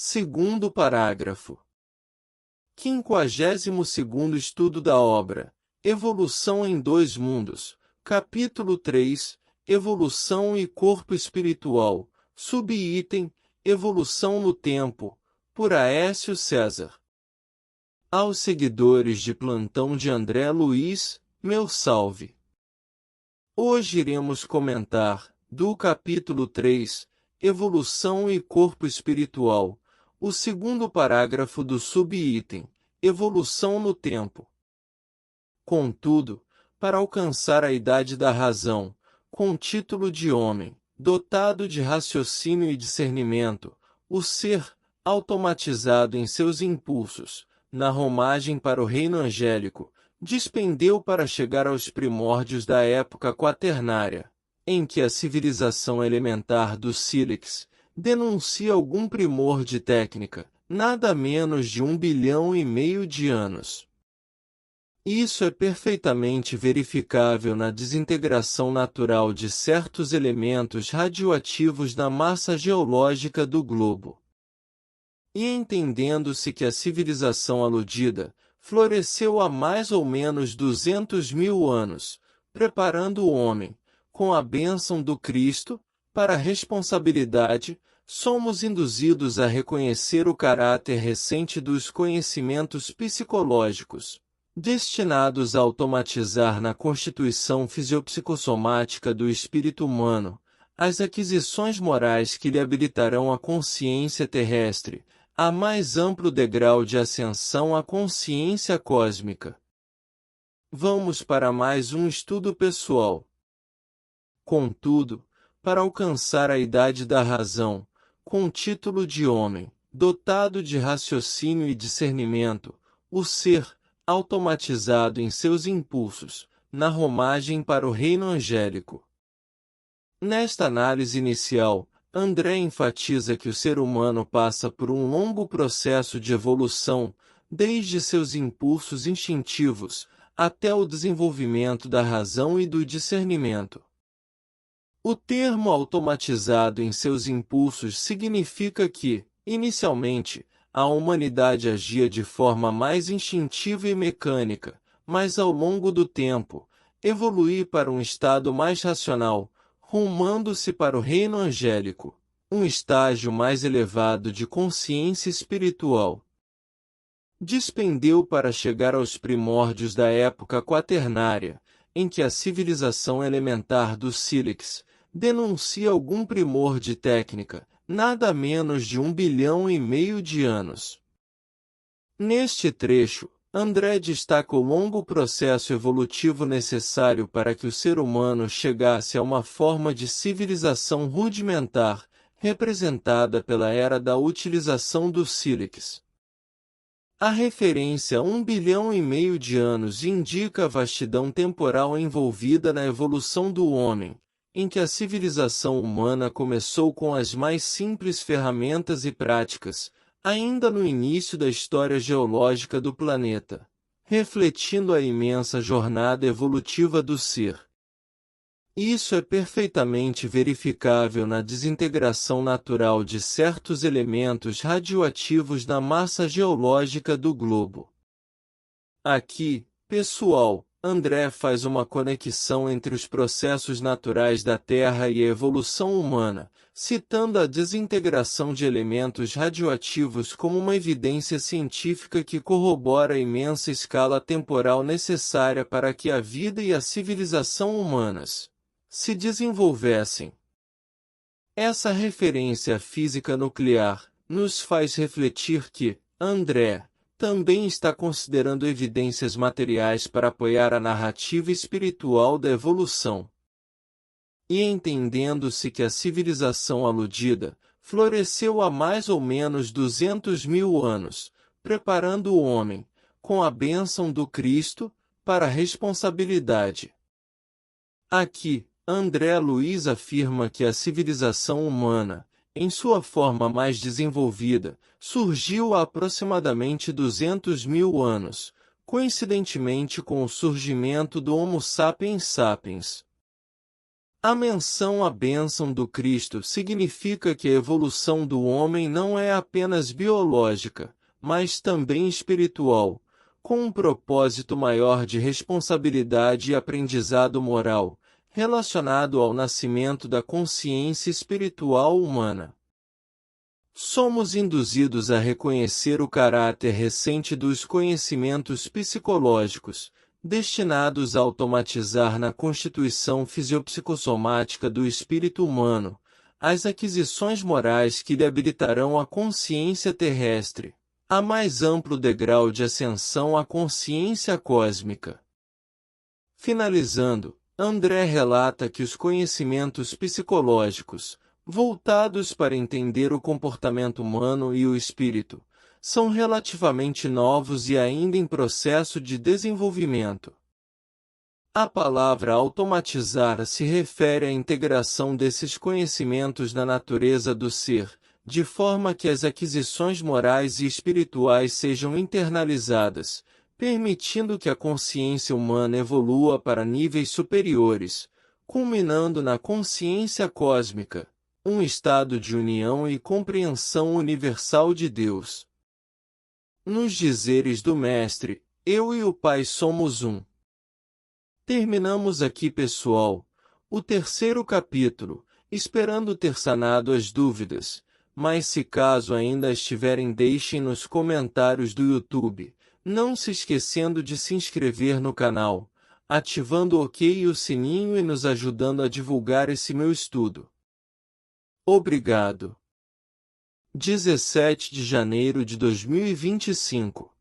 Segundo parágrafo. 52º estudo da obra, Evolução em Dois Mundos, capítulo 3, Evolução e Corpo Espiritual, subitem, Evolução no Tempo, por Aécio César. Aos seguidores de plantão de André Luiz, meu salve. Hoje iremos comentar, do capítulo 3, Evolução e Corpo Espiritual, o segundo parágrafo do subitem, Evolução no Tempo. Contudo, para alcançar a idade da razão, com título de homem, dotado de raciocínio e discernimento, o ser, automatizado em seus impulsos, na romagem para o reino angélico, dispendeu para chegar aos primórdios da época quaternária, em que a civilização elementar do sílex denuncia algum primor de técnica, nada menos de 1,5 bilhão de anos. Isso é perfeitamente verificável na desintegração natural de certos elementos radioativos na massa geológica do globo. E entendendo-se que a civilização aludida floresceu há mais ou menos 200.000 anos, preparando o homem, com a bênção do Cristo, para a responsabilidade, somos induzidos a reconhecer o caráter recente dos conhecimentos psicológicos, destinados a automatizar na constituição fisiopsicossomática do espírito humano, as aquisições morais que lhe habilitarão a consciência terrestre, a mais amplo degrau de ascensão à consciência cósmica. Vamos para mais um estudo pessoal. Contudo, para alcançar a idade da razão, com título de homem, dotado de raciocínio e discernimento, o ser, automatizado em seus impulsos, na romagem para o reino angélico. Nesta análise inicial, André enfatiza que o ser humano passa por um longo processo de evolução, desde seus impulsos instintivos, até o desenvolvimento da razão e do discernimento. O termo automatizado em seus impulsos significa que, inicialmente, a humanidade agia de forma mais instintiva e mecânica, mas ao longo do tempo, evoluir para um estado mais racional, rumando-se para o reino angélico, um estágio mais elevado de consciência espiritual. Dispendeu para chegar aos primórdios da época quaternária, em que a civilização elementar do sílex denuncia algum primor de técnica, nada menos de 1,5 bilhão de anos. Neste trecho, André destaca o longo processo evolutivo necessário para que o ser humano chegasse a uma forma de civilização rudimentar, representada pela era da utilização do sílex. A referência a 1,5 bilhão de anos indica a vastidão temporal envolvida na evolução do homem, em que a civilização humana começou com as mais simples ferramentas e práticas, ainda no início da história geológica do planeta, refletindo a imensa jornada evolutiva do ser. Isso é perfeitamente verificável na desintegração natural de certos elementos radioativos na massa geológica do globo. Aqui, pessoal, André faz uma conexão entre os processos naturais da Terra e a evolução humana, citando a desintegração de elementos radioativos como uma evidência científica que corrobora a imensa escala temporal necessária para que a vida e a civilização humanas se desenvolvessem. Essa referência à física nuclear nos faz refletir que André também está considerando evidências materiais para apoiar a narrativa espiritual da evolução. E entendendo-se que a civilização aludida floresceu há mais ou menos 200.000 anos, preparando o homem, com a bênção do Cristo, para a responsabilidade. Aqui, André Luiz afirma que a civilização humana, em sua forma mais desenvolvida, surgiu há aproximadamente 200.000 anos, coincidentemente com o surgimento do Homo sapiens sapiens. A menção à bênção do Cristo significa que a evolução do homem não é apenas biológica, mas também espiritual, com um propósito maior de responsabilidade e aprendizado moral, relacionado ao nascimento da consciência espiritual humana. Somos induzidos a reconhecer o caráter recente dos conhecimentos psicológicos, destinados a automatizar na constituição fisiopsicossomática do espírito humano, as aquisições morais que lhe habilitarão a consciência terrestre, a mais amplo degrau de ascensão à consciência cósmica. Finalizando, André relata que os conhecimentos psicológicos, voltados para entender o comportamento humano e o espírito, são relativamente novos e ainda em processo de desenvolvimento. A palavra automatizar se refere à integração desses conhecimentos na natureza do ser, de forma que as aquisições morais e espirituais sejam internalizadas, permitindo que a consciência humana evolua para níveis superiores, culminando na consciência cósmica, um estado de união e compreensão universal de Deus. Nos dizeres do Mestre, eu e o Pai somos um. Terminamos aqui, pessoal, o terceiro capítulo, esperando ter sanado as dúvidas, mas se caso ainda estiverem, deixem nos comentários do YouTube, não se esquecendo de se inscrever no canal, ativando o OK e o sininho e nos ajudando a divulgar esse meu estudo. Obrigado. 17 de janeiro de 2025